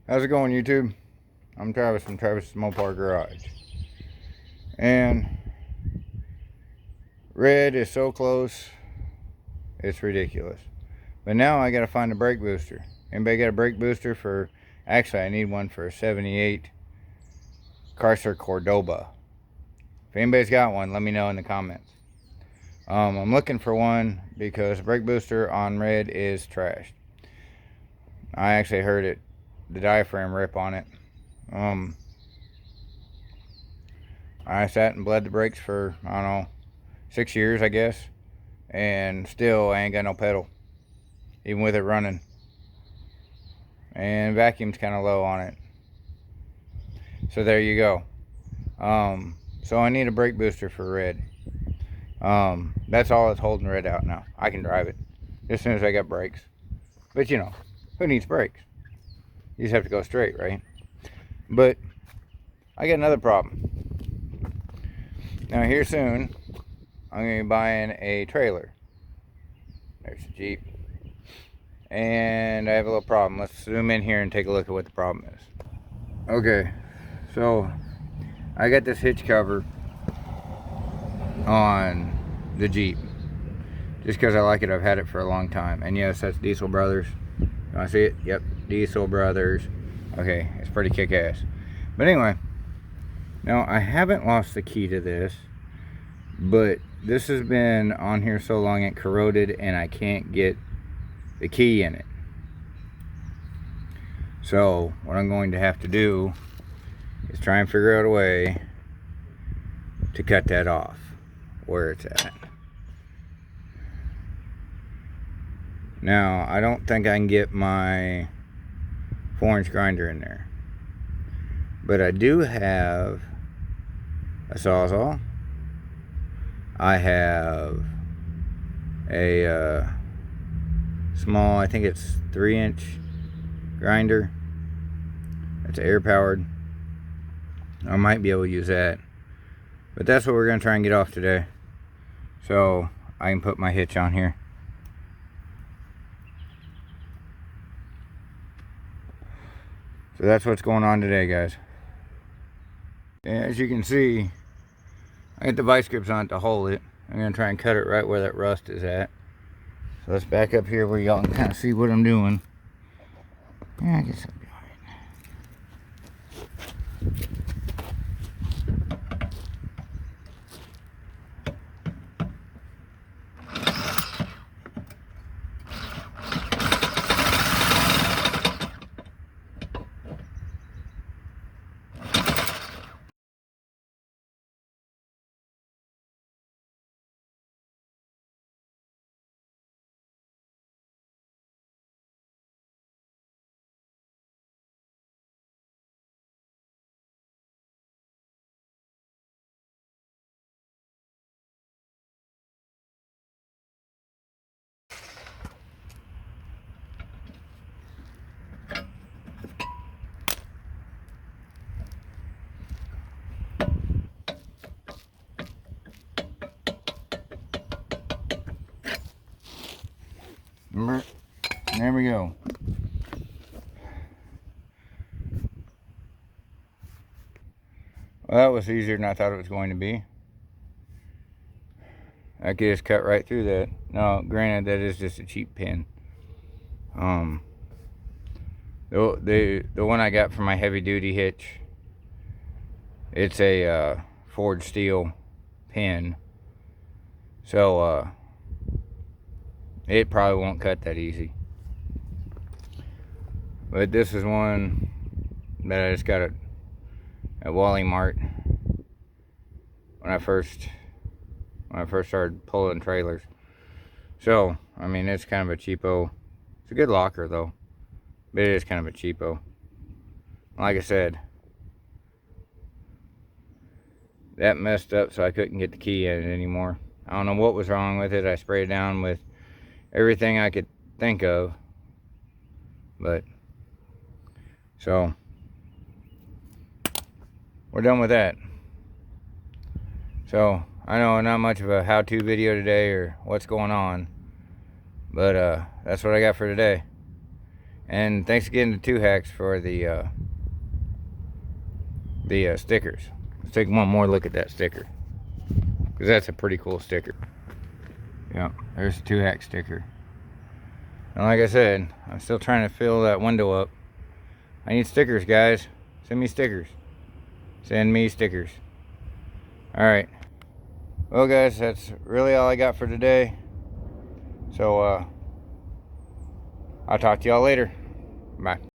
How's it going, YouTube? I'm Travis from Travis' Mopar Garage. And red is so close, it's ridiculous. But now I gotta find a brake booster. Anybody got a brake booster for, actually I need one for a 78 Chrysler Cordoba. If anybody's got one, let me know in the comments. I'm looking for one because the brake booster on red is trashed. I actually heard it, the diaphragm rip on it. I sat and bled the brakes for, I don't know, 6 years, I guess. And still, I ain't got no pedal. Even with it running. And vacuum's kind of low on it. So there you go. So I need a brake booster for red. That's all that's holding red out now. I can drive it as soon as I got brakes. But you know, who needs brakes? You just have to go straight, right? But I got another problem. Now here soon, I'm going to be buying a trailer. There's the Jeep. And I have a little problem. Let's zoom in here and take a look at what the problem is. Okay, so I got this hitch cover on the Jeep. Just because I like it, I've had it for a long time. And yes, that's Diesel Brothers. You want to see it? Yep, Diesel Brothers. Okay, it's pretty kick-ass. But anyway, now I haven't lost the key to this, but this has been on here so long it corroded and I can't get the key in it. So what I'm going to have to do is try and figure out a way to cut that off where it's at. Now I don't think I can get my 4-inch grinder in there, but I do have a sawzall. I have a small, I think it's 3-inch grinder. It's air powered. I might be able to use that, but that's what we're going to try and get off today, so I can put my hitch on here. So that's what's going on today, guys. And as you can see, I got the vice grips on it to hold it. I'm going to try and cut it right where that rust is at. So let's back up here where y'all can kind of see what I'm doing. Yeah, I guess I'll be alright. There we go. Well, that was easier than I thought it was going to be. I could just cut right through that. Now, granted, that is just a cheap pin. The one I got for my heavy duty hitch, it's a forged steel pin. So it probably won't cut that easy. But this is one that I just got at Wally Mart when I first started pulling trailers. So I mean, it's kind of a cheapo. It's a good locker though, but it is kind of a cheapo. Like I said, that messed up, so I couldn't get the key in it anymore. I don't know what was wrong with it. I sprayed it down with everything I could think of, but so we're done with that. So I know not much of a how-to video today or what's going on, but that's what I got for today. And thanks again to 2 Hacks for the stickers. Let's take one more look at that sticker, because that's a pretty cool sticker. Yeah, there's a 2 Hack sticker. And like I said, I'm still trying to fill that window up. I need stickers, guys. Send me stickers. Send me stickers. Alright. Well, guys, that's really all I got for today. So, I'll talk to y'all later. Bye.